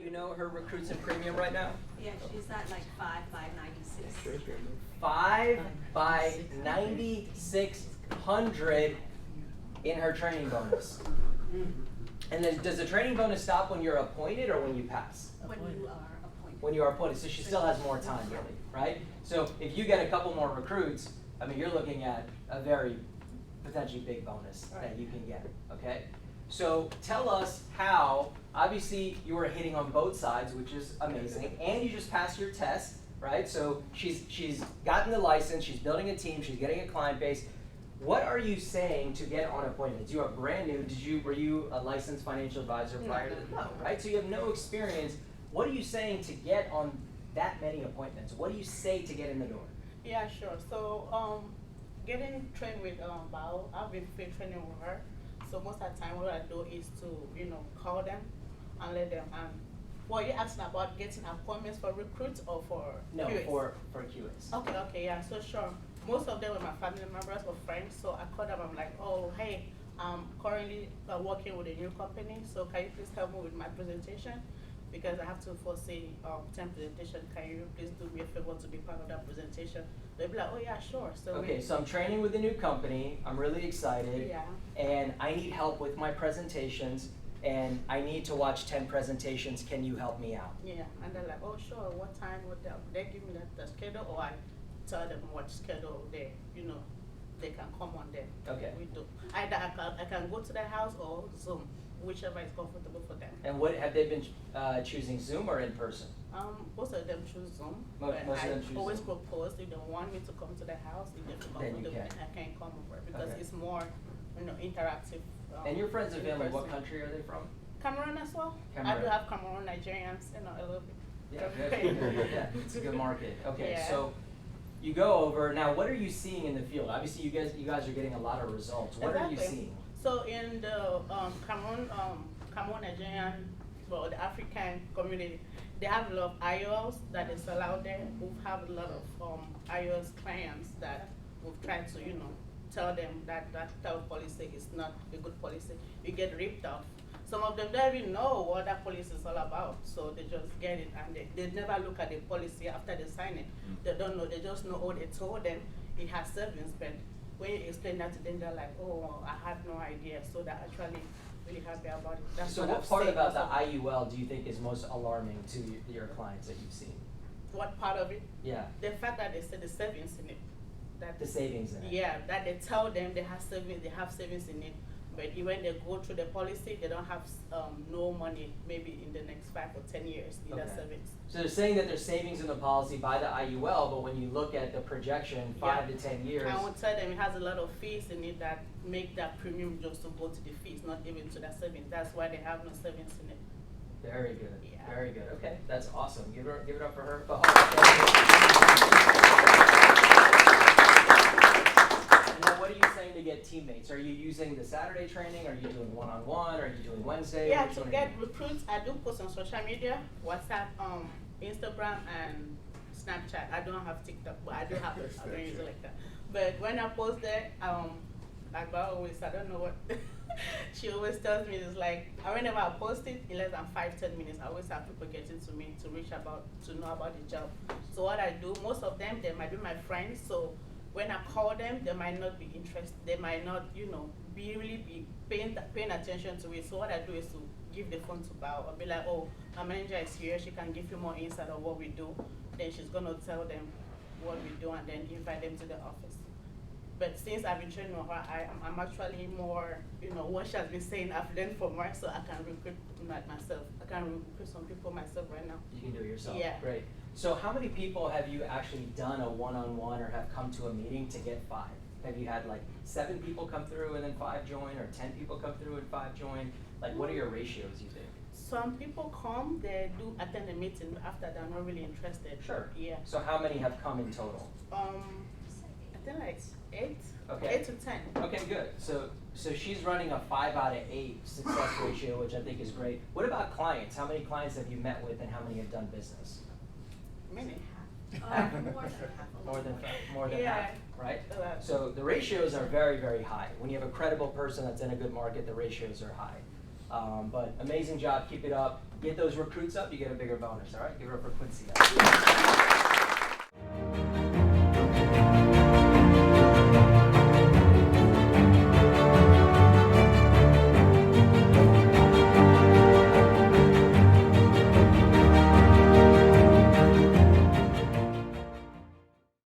you know her recruits and premium right now? Yeah, she's at like 596. 5 by 9,600 in her training bonus. And then does the training bonus stop when you're appointed or when you pass? When you are appointed. When you are appointed, so she still has more time really, right? So if you get a couple more recruits, I mean, you're looking at a very potentially big bonus that you can get, okay? So tell us how, obviously you were hitting on both sides, which is amazing, and you just passed your test, right? So she's gotten the license, she's building a team, she's getting a client base. What are you saying to get on appointments? You are brand new. Were you a licensed financial advisor prior to this? No, right? So you have no experience. What are you saying to get on that many appointments? What do you say to get in the door? Yeah, sure. So getting trained with Bao, I've been free training with her. So most of the time what I do is to, call them and let them well, you're asking about getting appointments for recruits or for No, QAs? for QAs. Okay, yeah, so sure. Most of them were my family members or friends, so I called them, I'm like, oh, hey, I'm currently working with a new company, so can you please help me with my presentation? Because I have to foresee 10 presentation, can you please do me a favor to be part of that presentation? They'll be like, oh yeah, sure. So Okay, so I'm training with a new company, I'm really excited, yeah. and I need help with my presentations, and I need to watch 10 presentations, can you help me out? Yeah, and they're like, oh sure, what time would they give me the schedule, or I tell them what schedule they can come on there. Okay. We do. Either I can go to their house or Zoom, whichever is comfortable for them. And what have they been choosing, Zoom or in person? Most of them choose Zoom. Most but of them choose I always Zoom. propose if they want me to come to their house, if they're Then you comfortable, can. I can come over because Okay. it's more, interactive. And your friends and in family, what person. country are they from? Cameroon as well. I Cameroon. do have Cameroon, Nigerians, a little bit. Yeah, good. Yeah, it's a good market. Okay, Yeah. so you go over, now what are you seeing in the field? Obviously you guys are getting a lot of results. What are you Exactly. seeing? So in the Cameroon, Nigerian, well, the African community, they have a lot of IOLs that is allowed there. We have a lot of IOS clients that we've tried to, tell them that that policy is not a good policy. You get ripped off. Some of them don't even know what that policy is all about, so they just get it and they never look at the policy after they sign it. They don't know, they just know, oh, they told them it has savings, but when you explain that to them, they're like, oh, I had no idea, so they're actually really happy about it. That's So what what I've part seen about the also. IUL do you think is most alarming to your clients that you've seen? What part of it? Yeah, The fact that they said the savings in it. That the savings in it. Yeah, that they tell them they have savings in it, but when they go through the policy, they don't have no money maybe in the next 5 or 10 years in that Okay. savings. So they're saying that there's savings in the policy by the IUL, but when you look at the projection, 5 to 10 years. I will tell them it has a lot of fees in it that make that premium just to go to the fees, not even to that savings. That's why they have no savings in it. Very good, Yeah. very good. Okay, that's awesome. Give it up for her. And then what are you saying to get teammates? Are you using the Saturday training? Are you doing one-on-one? Are you doing Wednesday? Yeah, Which to one are get you doing? recruits, I do post on social media, WhatsApp, Instagram, and Snapchat. I don't have TikTok, but I do have it. I don't use it like that. But when I post there, like I always, I don't know what, she always tells me, it's like, whenever I post it, in less than 5-10 minutes, I always have people getting to me to know about the job. So what I do, most of them, they might be my friends, so when I call them, they might not be interested, they might not, be paying attention to it. So what I do is to give the phone to Bao. I'll be like, oh, my manager is here, she can give you more insight of what we do. Then she's gonna tell them what we do and then invite them to the office. But since I've been training with her, I'm actually more, what she has been saying, I've learned from her, so I can recruit myself. I can recruit some people myself right now. You can do it yourself. Yeah. Great. So how many people have you actually done a one-on-one or have come to a meeting to get 5? Have you had like 7 people come through and then 5 join, or 10 people come through and 5 join? Like, what are your ratios, you think? Some people come, they do attend the meeting after they're not really interested. Sure. Yeah. So how many have come in total? I think like 8. Okay. 8 to 10. Okay, good. So she's running a 5 out of 8 success ratio, which I think is great. What about clients? How many clients have you met with, and how many have done business? Many. More than Yeah. half, right? So the ratios are very, very high. When you have a credible person that's in a good market, the ratios are high. But amazing job, keep it up. Get those recruits up, you get a bigger bonus, all right? Give it up for Quincia.